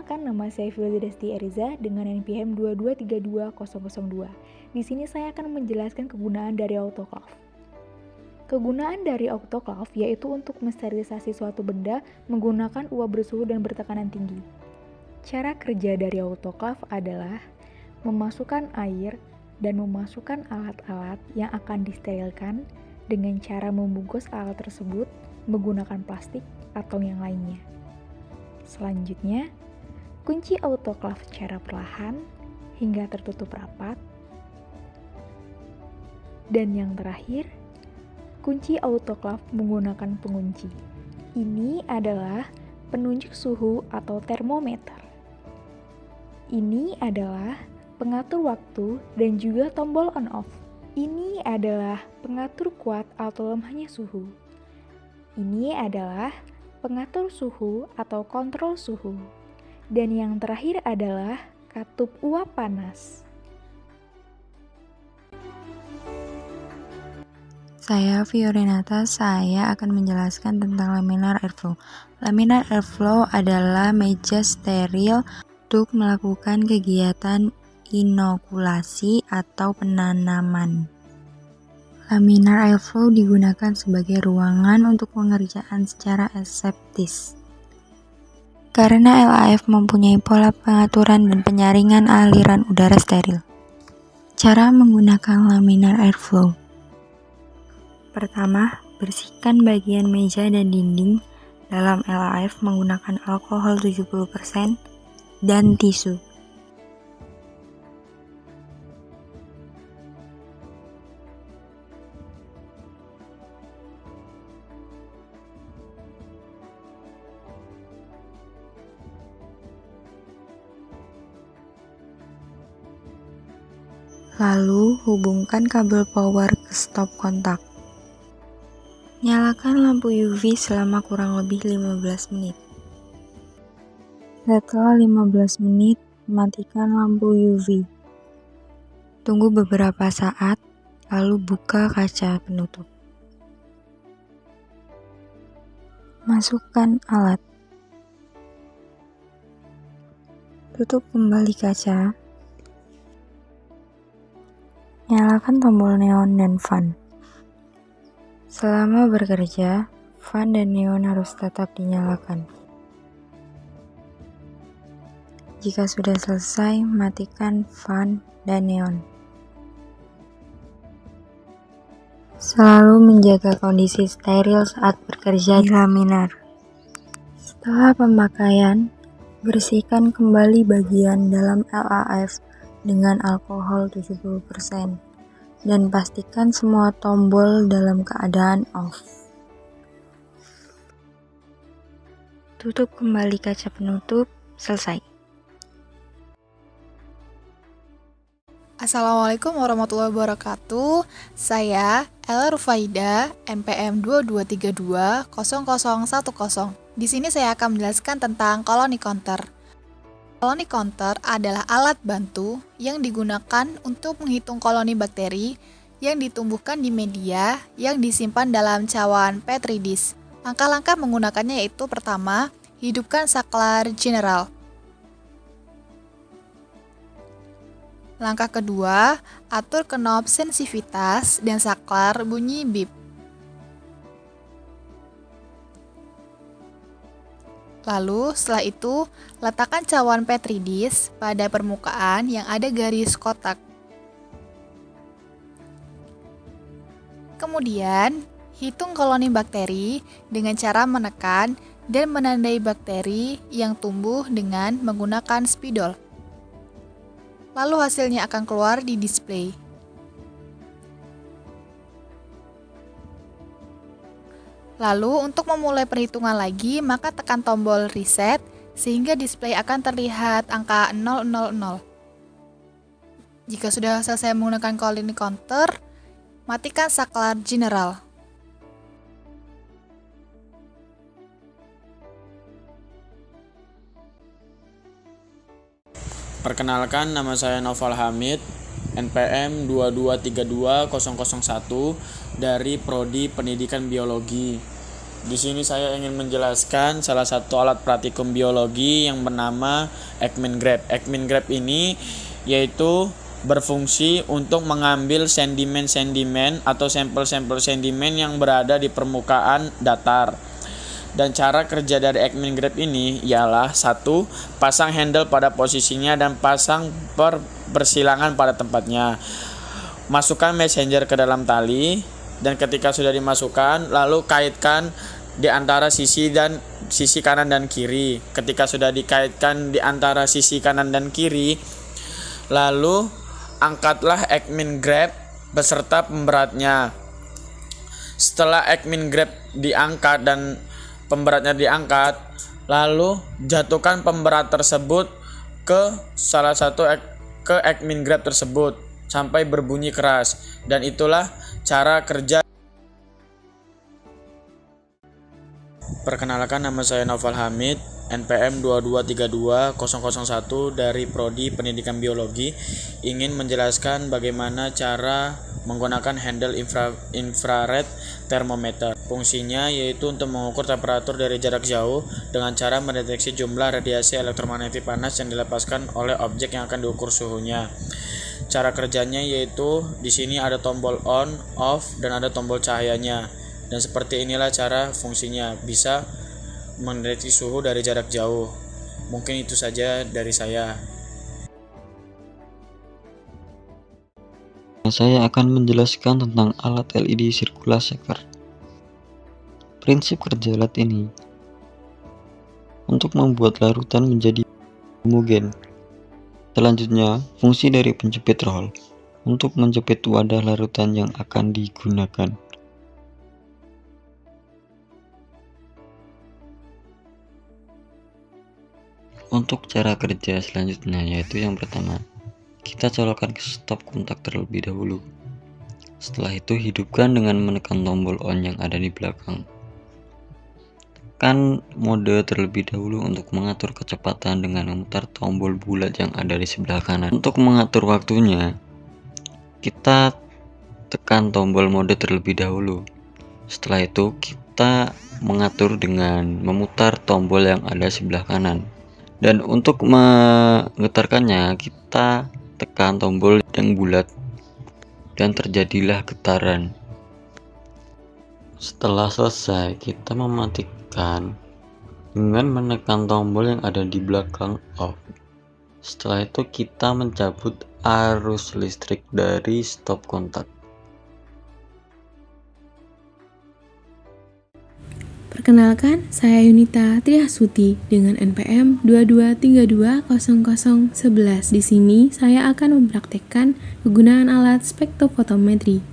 Perkenalkan, nama saya Filda Desti Eriza dengan NPM 2232002. Di sini saya akan menjelaskan kegunaan dari autoclave. Kegunaan dari autoclave yaitu untuk mensterilisasi suatu benda menggunakan uap bersuhu dan bertekanan tinggi. Cara kerja dari autoclave adalah memasukkan air dan memasukkan alat-alat yang akan disterilkan dengan cara membungkus alat tersebut menggunakan plastik atau yang lainnya. Selanjutnya, kunci autoclave secara perlahan hingga tertutup rapat. Dan yang terakhir, kunci autoclave menggunakan pengunci. Ini adalah penunjuk suhu atau termometer. Ini adalah pengatur waktu dan juga tombol on off. Ini adalah pengatur kuat atau lemahnya suhu. Ini adalah pengatur suhu atau kontrol suhu. Dan yang terakhir adalah katup uap panas. Saya Fiorenata, saya akan menjelaskan tentang laminar airflow. Laminar airflow adalah meja steril untuk melakukan kegiatan inokulasi atau penanaman. Laminar airflow digunakan sebagai ruangan untuk pengerjaan secara aseptis. Karena LAF mempunyai pola pengaturan dan penyaringan aliran udara steril. Cara menggunakan laminar airflow. Pertama, bersihkan bagian meja dan dinding dalam LAF menggunakan alkohol 70% dan tisu. Lalu, hubungkan kabel power ke stop kontak. Nyalakan lampu UV selama kurang lebih 15 menit. Setelah 15 menit, matikan lampu UV. Tunggu beberapa saat, lalu buka kaca penutup. Masukkan alat. Tutup kembali kaca. Nyalakan tombol neon dan fan. Selama bekerja, fan dan neon harus tetap dinyalakan. Jika sudah selesai, matikan fan dan neon. Selalu menjaga kondisi steril saat bekerja di laminar. Setelah pemakaian, bersihkan kembali bagian dalam LAF dengan alkohol 70% dan pastikan semua tombol dalam keadaan off. Tutup kembali kaca penutup, selesai. Assalamualaikum warahmatullahi wabarakatuh. Saya Ella Rufaida, NPM 22320010. Di sini saya akan menjelaskan tentang colony counter. Colony counter adalah alat bantu yang digunakan untuk menghitung koloni bakteri yang ditumbuhkan di media yang disimpan dalam cawan Petri dish. Langkah-langkah menggunakannya yaitu pertama, hidupkan saklar general. Langkah kedua, atur knob sensitivitas dan saklar bunyi bip. Lalu, setelah itu, letakkan cawan Petri dish pada permukaan yang ada garis kotak. Kemudian, hitung koloni bakteri dengan cara menekan dan menandai bakteri yang tumbuh dengan menggunakan spidol. Lalu hasilnya akan keluar di display. Lalu untuk memulai perhitungan lagi, maka tekan tombol reset sehingga display akan terlihat angka 000. Jika sudah selesai menggunakan colony counter, matikan saklar general. Perkenalkan, nama saya Noval Hamid, NPM 2232001 dari Prodi Pendidikan Biologi. Di sini saya ingin menjelaskan salah satu alat praktikum biologi yang bernama Ekman Grab. Ekman Grab ini yaitu berfungsi untuk mengambil sedimen-sedimen atau sampel-sampel sedimen yang berada di permukaan datar. Dan cara kerja dari Ekman Grab ini ialah 1. Pasang handle pada posisinya dan pasang persilangan pada tempatnya. Masukkan messenger ke dalam tali dan ketika sudah dimasukkan, lalu kaitkan di antara sisi kanan dan kiri. Ketika sudah dikaitkan di antara sisi kanan dan kiri, lalu angkatlah Ekman Grab beserta pemberatnya. Setelah Ekman Grab diangkat dan pemberatnya diangkat, lalu jatuhkan pemberat tersebut ke Ekman Grab tersebut sampai berbunyi keras, dan itulah cara kerja. Perkenalkan, nama saya Noval Hamid, NPM 2232001 dari Prodi Pendidikan Biologi, ingin menjelaskan bagaimana cara menggunakan handle infrared thermometer. Fungsinya yaitu untuk mengukur temperatur dari jarak jauh dengan cara mendeteksi jumlah radiasi elektromagnetik panas yang dilepaskan oleh objek yang akan diukur suhunya. Cara kerjanya yaitu di sini ada tombol on, off, dan ada tombol cahayanya. Dan seperti inilah cara fungsinya, bisa mendeteksi suhu dari jarak jauh. Mungkin itu saja dari saya. Saya akan menjelaskan tentang alat LED circulator. Prinsip kerja alat ini untuk membuat larutan menjadi homogen. Selanjutnya, fungsi dari penjepit roll untuk menjepit wadah larutan yang akan digunakan. Untuk cara kerja selanjutnya, yaitu yang pertama, kita colokkan ke stop kontak terlebih dahulu. Setelah itu hidupkan dengan menekan tombol on yang ada di belakang. Tekan mode terlebih dahulu untuk mengatur kecepatan dengan memutar tombol bulat yang ada di sebelah kanan. Untuk mengatur waktunya, kita tekan tombol mode terlebih dahulu. Setelah itu kita mengatur dengan memutar tombol yang ada sebelah kanan. Dan untuk menggetarkannya, kita tekan tombol yang bulat dan terjadilah getaran. Setelah selesai, kita mematikan dengan menekan tombol yang ada di belakang off. Setelah itu kita mencabut arus listrik dari stop kontak. Perkenalkan, saya Yunita Triasuti dengan NPM 223200111. Di sini saya akan mempraktekkan penggunaan alat spektrofotometri.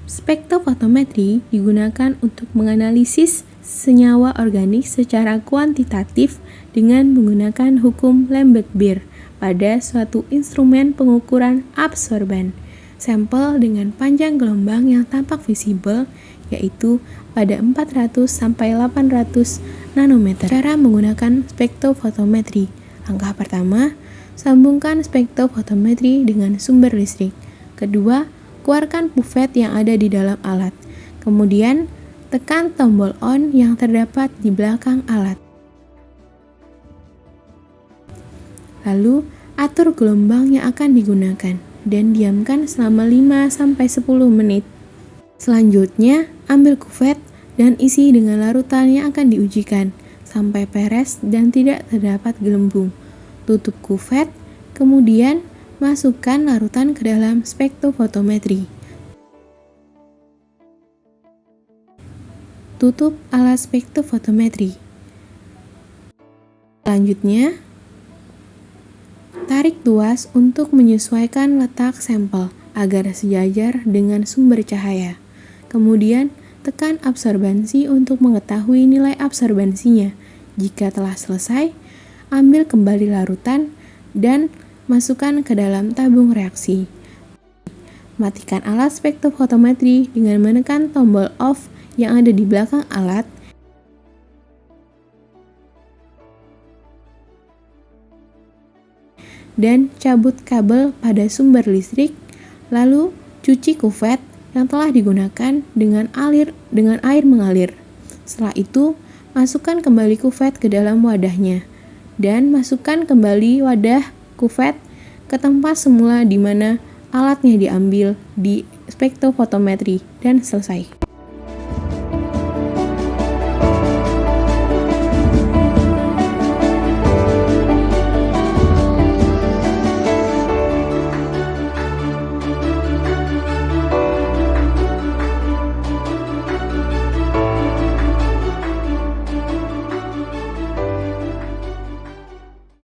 Spektrofotometri digunakan untuk menganalisis senyawa organik secara kuantitatif dengan menggunakan hukum Lambert-Beer pada suatu instrumen pengukuran absorban sampel dengan panjang gelombang yang tampak visible, yaitu pada 400 sampai 800 nanometer. Cara menggunakan spektrofotometri. Langkah pertama, sambungkan spektrofotometri dengan sumber listrik. Kedua, keluarkan pufet yang ada di dalam alat. Kemudian, tekan tombol on yang terdapat di belakang alat. Lalu, atur gelombang yang akan digunakan dan diamkan selama 5 sampai 10 menit. Selanjutnya, ambil kufet dan isi dengan larutan yang akan diujikan sampai peres dan tidak terdapat gelembung. Tutup kufet, kemudian masukkan larutan ke dalam spektrofotometri. Tutup alat spektrofotometri. Selanjutnya, tarik tuas untuk menyesuaikan letak sampel agar sejajar dengan sumber cahaya. Kemudian, tekan absorbansi untuk mengetahui nilai absorbansinya. Jika telah selesai, ambil kembali larutan dan masukkan ke dalam tabung reaksi. Matikan alat spektrofotometri dengan menekan tombol off yang ada di belakang alat. Dan cabut kabel pada sumber listrik, lalu cuci kuvet yang telah digunakan dengan air mengalir. Setelah itu, masukkan kembali kuvet ke dalam wadahnya dan masukkan kembali wadah kuvet ke tempat semula di mana alatnya diambil di spektrofotometri dan selesai.